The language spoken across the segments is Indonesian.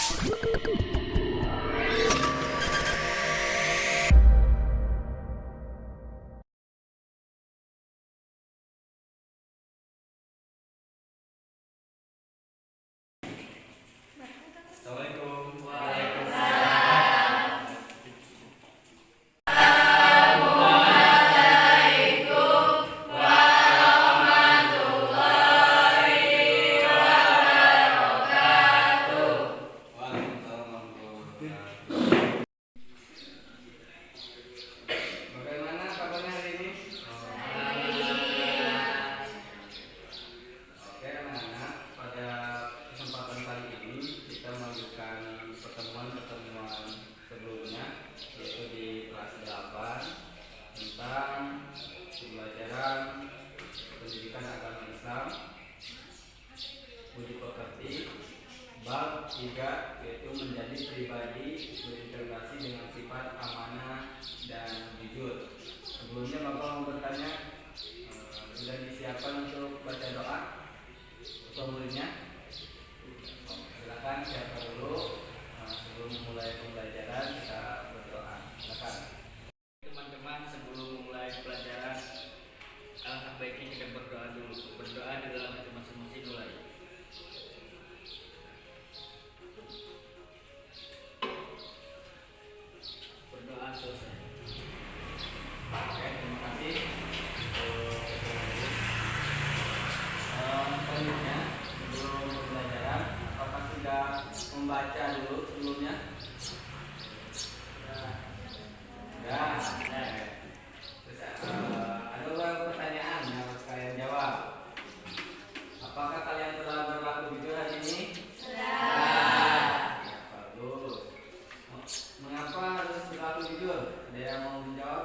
Assalamualaikum. Waalaikumsalam warahmatullahi wabarakatuh. Bagaimana kabarnya hari ini? Oke, anak-anak, pada kesempatan kali ini kita melanjutkan pertemuan-pertemuan sebelumnya, yaitu di kelas 8 tentang pembelajaran pendidikan agama Islam, budi pekerti, bab 3, yaitu menjadi pribadi berintegrasi dengan sifat amanah dan jujur. Sebelumnya Bapak mau bertanya, sudah disiapkan untuk baca doa untuk muridnya? Silakan siapa dulu. Sebelum memulai pembelajaran kita berdoa. Silakan. Teman-teman, sebelum memulai pelajaran, alangkah baiknya kita berdoa dulu. Berdoa di dalam hati masing-masing mulai. Berdoa selesai. Oke, terima kasih. Selanjutnya, sebelum pembelajaran, apakah sudah membaca dulu sebelumnya? Ya. Terus, ada beberapa pertanyaan yang harus kalian jawab. Apakah kalian telah berlaku jujur hari ini? Ya, bagus. Mengapa harus berlaku jujur? Ada yang mau menjawab?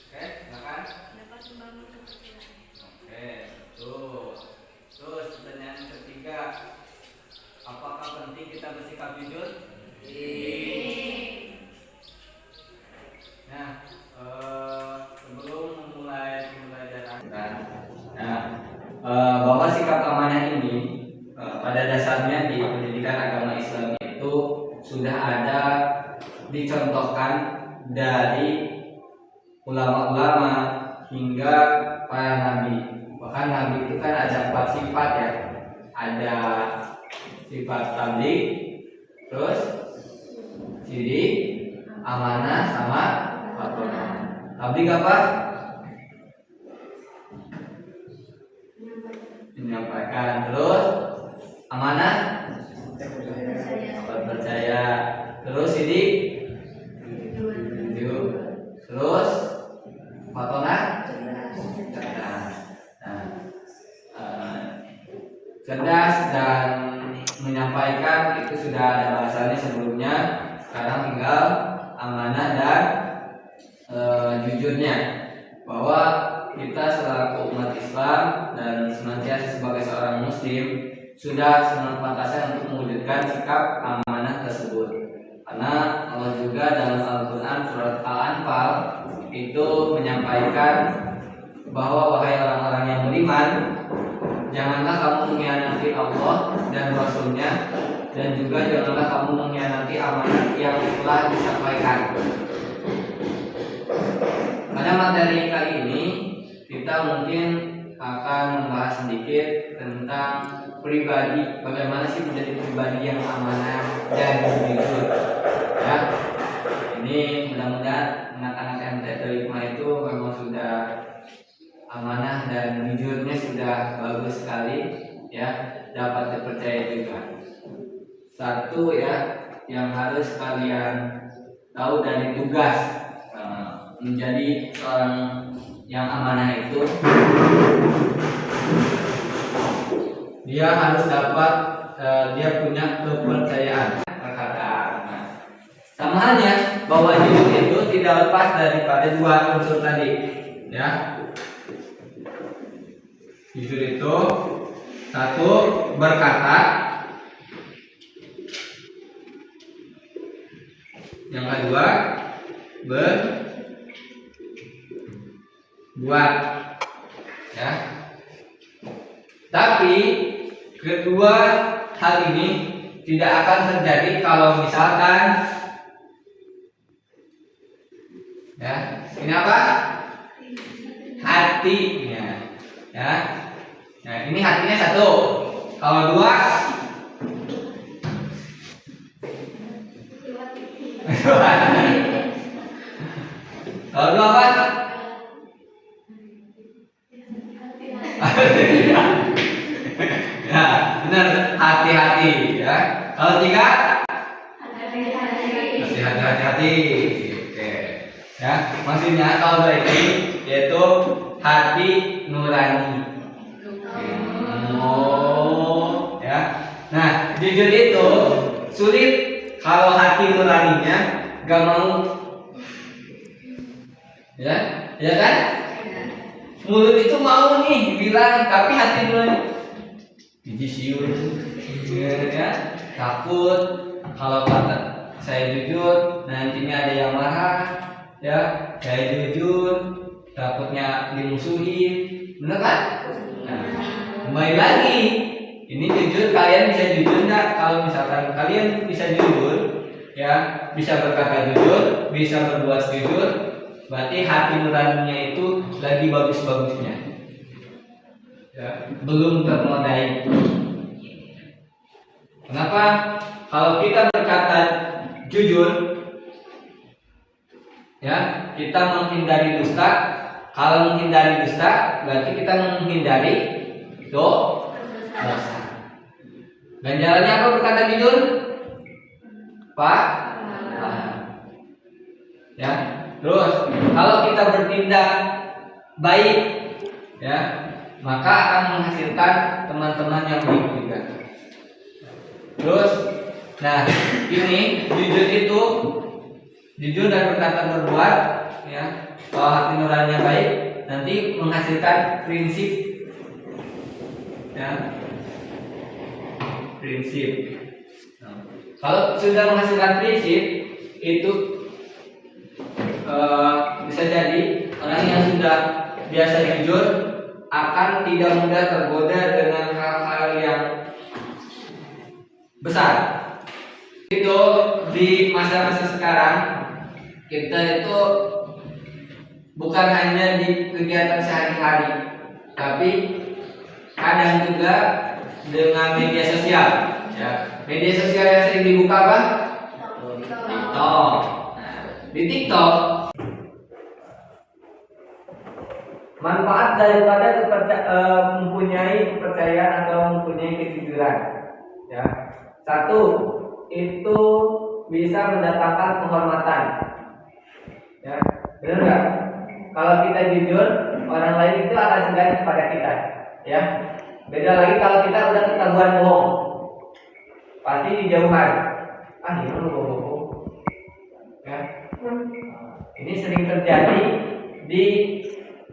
Oke, silakan. Dapat membangun kepercayaan. Oke, betul. Terus pertanyaan ketiga, apakah penting kita bersikap jujur? Nah, sebelum memulai pembelajaran, bahwa sikap amanah ini pada dasarnya di pendidikan agama Islam itu sudah ada dicontohkan dari ulama-ulama hingga para nabi. Bahkan nabi itu kan ada 4 sifat ya. Ada sifat tabligh, terus sidik, amanah, sama patonah. Tabligh apa? Menyampaikan. Terus amanah? Dapat percaya. Terus sidik? Jujur. Terus patonah? Cerdas. Cerdas dan menyampaikan itu sudah ada bahasanya sebelumnya. Sekarang tinggal amanah dan jujurnya, bahwa kita selaku umat Islam dan senantiasa sebagai seorang muslim sudah sepantasnya untuk mewujudkan sikap amanah tersebut. Karena Allah juga dalam Al-Quran surat Al-Anfal itu menyampaikan bahwa wahai orang-orang yang beriman, janganlah kamu mengkhianati Allah dan Rasulnya, dan juga janganlah kamu mengkhianati amanah yang telah disampaikan. Pada materi kali ini kita mungkin akan membahas sedikit tentang pribadi, bagaimana sih menjadi pribadi yang amanah dan jujur. Ya, ini mudah-mudahan anak-anak MT Hikmah itu memang sudah amanah dan jujurnya sudah bagus sekali, ya, dapat dipercaya juga. Satu ya, yang harus kalian tahu dari tugas menjadi seorang yang amanah itu, dia harus dapat dia punya kepercayaan perkataan. Sama halnya bahwa jujur itu tidak lepas daripada 2 unsur tadi, ya. Jujur itu satu, berkata, yang kedua berbuat, ya. Tapi kedua hal ini tidak akan terjadi kalau misalkan ya, ini apa? Hatinya. Ya. Nah, ini hatinya satu. Kalau dua kalau dua apa? Ya, benar, hati-hati ya. Kalau tiga hati-hati. Oke. Ya, maksudnya kalau dua ini yaitu hati nurani. Oh, ya. Nah, jujur itu sulit kalau hati nuraninya gak mau. Ya, ya kan? Mulut itu mau nih bilang, tapi hati nurani biji siur, ya, takut kalau kata saya jujur nantinya ada yang marah, ya, saya jujur takutnya dimusuhin, bener kan? Nah, kembali lagi, ini jujur, kalian bisa jujur nggak? Kalau misalkan kalian bisa jujur, ya, bisa berkata jujur, bisa berbuat jujur, berarti hati nuraninya itu lagi bagus-bagusnya, ya, belum ternodai. Kenapa? Kalau kita berkata jujur, ya, kita menghindari dusta. Kalau menghindari dusta, berarti kita menghindari dosa. Ganjarannya apa berkata jujur? Pak? Ya. Terus, kalau kita bertindak baik, ya, maka akan menghasilkan teman-teman yang baik juga. Terus, nah, ini jujur dan berkata berbuat, ya. Kalau hati nuraninya baik, nanti menghasilkan prinsip, ya, prinsip. Nah, kalau sudah menghasilkan prinsip, itu bisa jadi orang yang sudah biasa jujur akan tidak mudah tergoda dengan hal-hal yang besar. Itu di masa-masa sekarang kita itu bukan hanya di kegiatan sehari-hari, tapi kadang juga dengan media sosial. Ya, media sosial yang sering dibuka apa? TikTok. Nah, di TikTok manfaat daripada mempunyai kepercayaan atau mempunyai kejujuran. Ya, satu, itu bisa mendatangkan penghormatan. Ya, benar nggak? Kalau kita jujur, orang lain itu akan segan kepada kita. Ya, beda lagi kalau kita udah ketahuan bohong, pasti dijauhan. Ah, ini lu bohong. Ya, ini sering terjadi di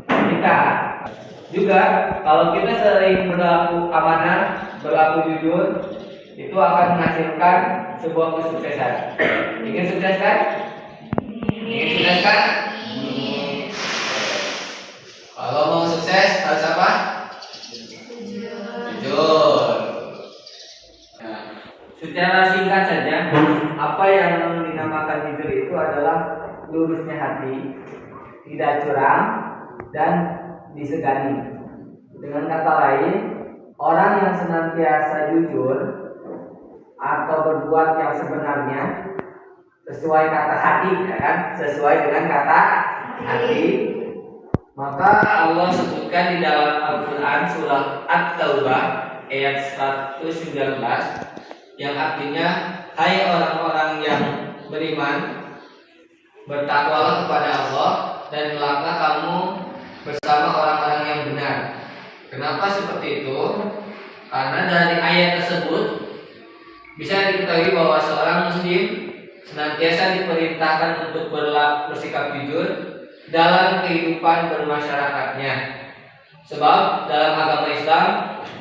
kita. Juga kalau kita sering berlaku amanah, berlaku jujur, itu akan menghasilkan sebuah kesuksesan. Ingin sukses kan? Ingin sukses kan? Kalau mau sukses harus apa? Jujur. Nah, secara singkat saja, apa yang dinamakan jujur itu adalah lurusnya hati, tidak curang dan disegani. Dengan kata lain, orang yang senantiasa jujur atau berbuat yang sebenarnya sesuai kata hati, ya kan? Sesuai dengan kata hati, maka Allah sebutkan di dalam Al-Quran surah At-Taubah ayat 119 yang artinya, hai orang-orang yang beriman, bertakwalah kepada Allah dan kelaklah kamu bersama orang-orang yang benar. Kenapa seperti itu? Karena dari ayat tersebut bisa diketahui bahwa seorang muslim senantiasa diperintahkan untuk bersikap jujur dalam kehidupan bermasyarakatnya. Sebab dalam agama Islam,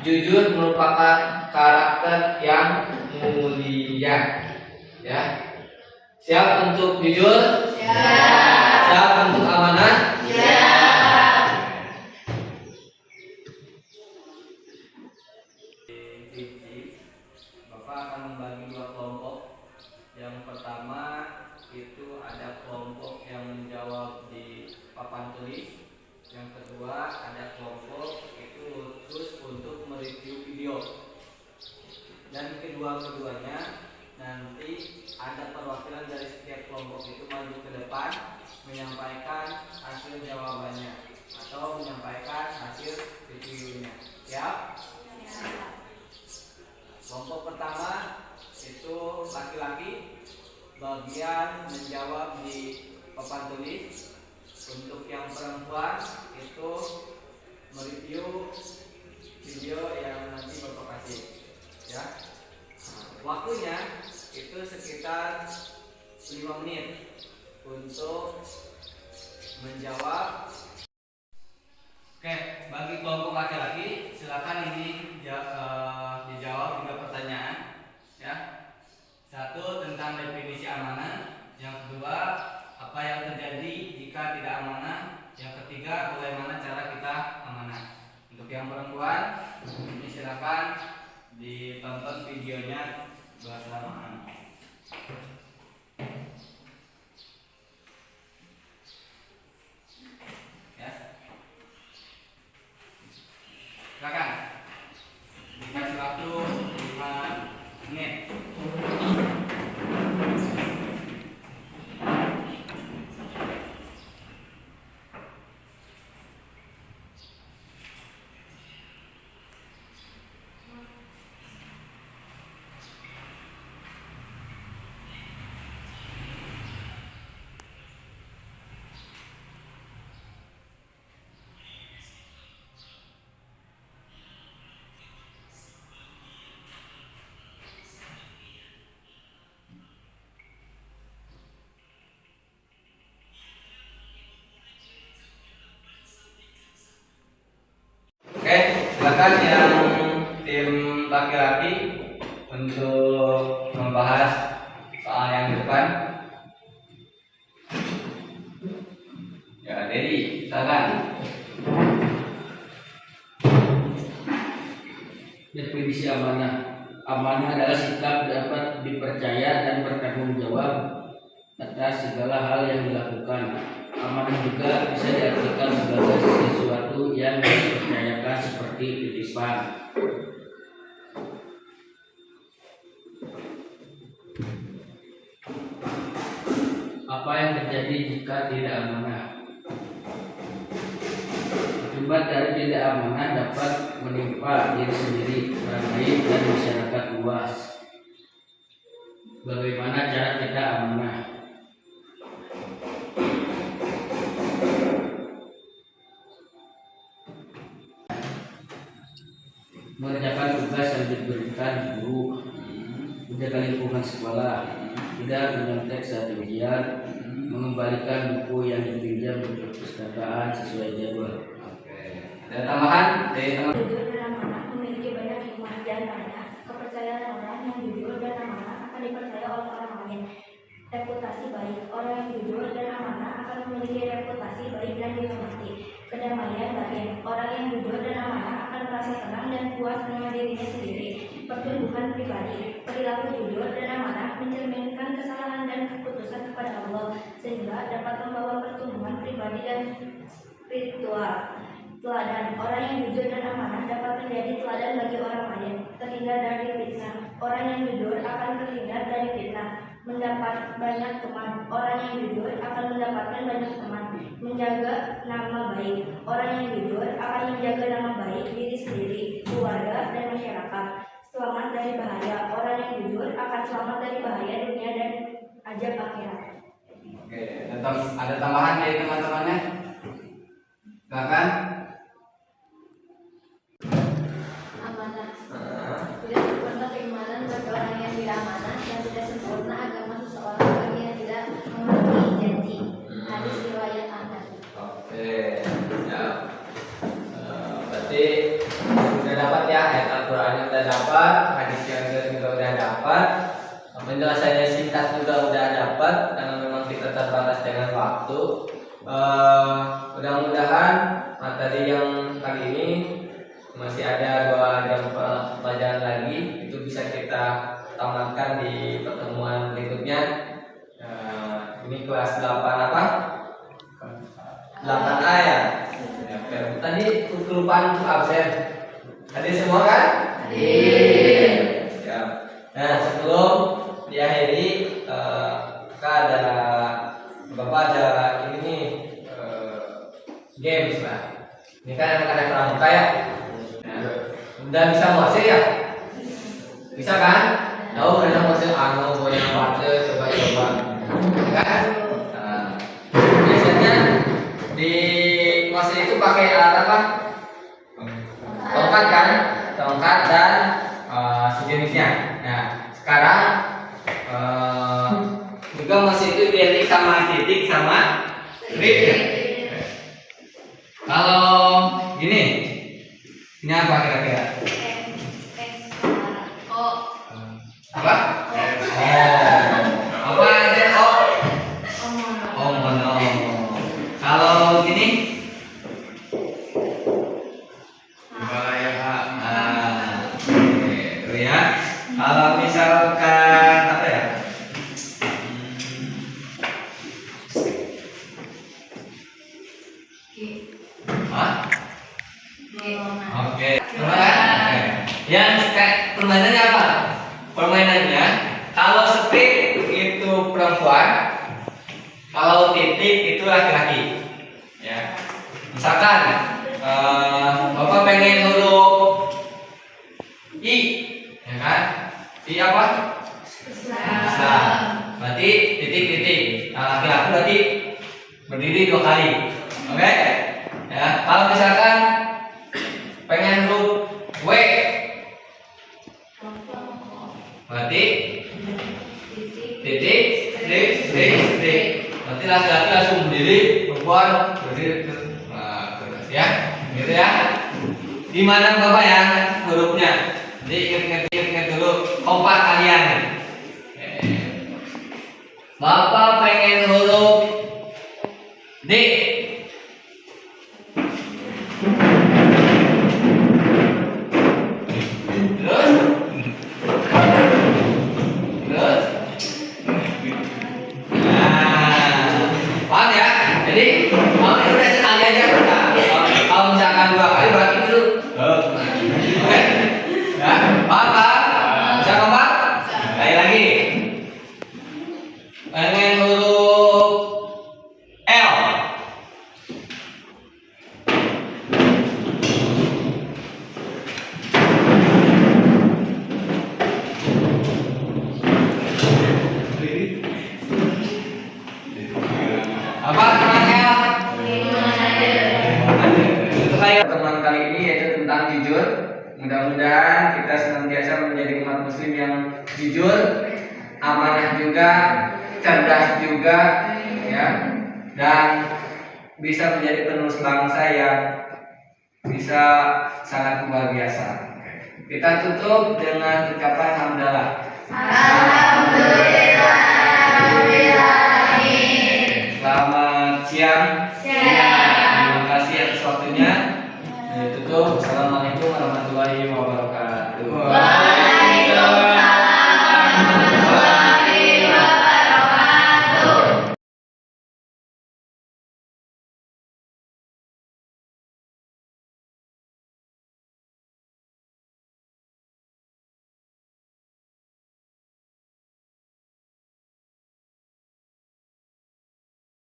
jujur merupakan karakter yang mulia. Ya. Siap untuk jujur? Siap. Siap untuk amanah? Siap. Bapak akan membagi dan kedua-keduanya nanti ada perwakilan dari setiap kelompok itu maju ke depan menyampaikan hasil jawabannya atau menyampaikan hasil reviewnya. Ya. Kelompok pertama itu laki-laki bagian menjawab di papan tulis. Untuk yang perempuan itu mereview video yang nanti Bapak kasih. Ya. Waktunya itu sekitar 5 menit untuk menjawab. Oke, bagi kelompok laki-laki silakan ini dijawab 3 pertanyaan. Ya. 1 tentang definisi amanah, yang kedua apa yang terjadi jika tidak amanah, yang ketiga bagaimana cara kita amanah. Untuk yang perempuan ini silakan ditonton videonya bersamaan. Ya. Silakan. Dikasih waktu 5 menit. Oke, silakan yang tim laki-laki untuk membahas soal yang di depan. Ya, Dedi, silakan. Definisi amanah. Amanah adalah sikap dapat dipercaya dan bertanggung jawab atas segala hal yang dilakukan. Amanah juga bisa diartikan sebagai sesuatu yang dipercayakan seperti titipan. Apa yang terjadi jika tidak amanah? Akibat dari tidak amanah dapat menimpa diri sendiri, orang lain, dan masyarakat luas. Bagaimana cara kita amanah? Mengerjakan tugas yang diberikan guru, menjaga lingkungan sekolah, tidak menyontek saat ujian, mengembalikan buku yang dipinjam ke perpustakaan sesuai jadwal. Ada tambahan dari teman? Jujur dan amanah memiliki banyak hikmah, di antaranya kepercayaan orang yang jujur dan amanah akan dipercaya oleh orang lain. Reputasi baik, orang yang jujur dan amanah akan memiliki reputasi baik dan dihormati. Kedamaian batin, orang yang jujur dan amanah akan merasa tenang dan puas dengan dirinya sendiri. Pertumbuhan pribadi, perilaku jujur dan amanah mencerminkan kesalahan dan keputusan kepada Allah, sehingga dapat membawa pertumbuhan pribadi dan spiritual. Teladan, orang yang jujur dan amanah dapat menjadi teladan bagi orang lain. Terhindar dari fitnah, orang yang jujur akan terhindar dari fitnah. Mendapat banyak teman, orang yang jujur akan mendapatkan banyak teman. Menjaga nama baik, orang yang jujur akan menjaga nama baik diri sendiri, keluarga, dan masyarakat. Selamat dari bahaya, orang yang jujur akan selamat dari bahaya dunia dan ajab akhirat. Oke, ada tambahan dari teman-temannya? Silakan. Amanah. Tidak sempurna keimanan bagi orang yang tidak amanah, dan tidak sempurna agama seseorang bagi yang tidak memenuhi janji. Hadis riwayat Ahmad. Oke, ya. Berarti sudah dapat ya, ayat Al-Qurannya sudah dapat, hadis yang juga sudah dapat, penjelasannya singkat juga sudah dapat, karena memang kita terbatas dengan waktu. Mudah-mudahan materi yang kali ini masih ada 2 jam pelajaran lagi, itu bisa kita tamatkan di pertemuan berikutnya. Ini kelas 8 apa? 8A ya. Tadi kelupaan untuk absen. Tadi semua kan? Hadir. Ya. Bisa kan? Tahu yang maksud anu yang baca coba-coba. Kan? Nah, biasanya di mesin itu pakai alat apa? Tongkat kan? Tongkat dan sejenisnya. Nah, sekarang juga mesin itu identik sama titik sama grip. Kalau gini, ini apa kira-kira? Apa? Apa aja? Mono. Kalau gini? Oke, ya. Kalau misalkan apa ya? Oke. Yang permainannya apa? Permainannya kalau speed itu perempuan, kalau titik itu laki-laki. Ya. Misalkan Bapak pengen huruf I, ya kan? I apa? Besar. Berarti titik-titik. Nah, laki-laki berarti berdiri 2 kali. Oke? Ya, kalau misalkan pengen huruf W, berarti titik, titik. Berarti laki-laki langsung berdiri, perempuan berdiri. Nah, terus ya, gitu ya. Gimana Bapak ya hurufnya? Jadi ingat dulu kompak kalian. Bapak pengen huruf D. Terus. Nah, paham ya? Jadi kalau ini udah sekali aja. Nah, kalau misalkan 2 kali berarti dulu. Oke. Ya, paham kan? Bisa kompak? Sekali lagi. Pengen huruf L. Apa namanya? Untuk saya teman kali ini yaitu tentang jujur. Mudah-mudahan kita senantiasa menjadi umat muslim yang jujur, amanah juga, cerdas juga, ya, dan bisa menjadi penerus bangsa yang bisa sangat luar biasa. Kita tutup dengan ucapan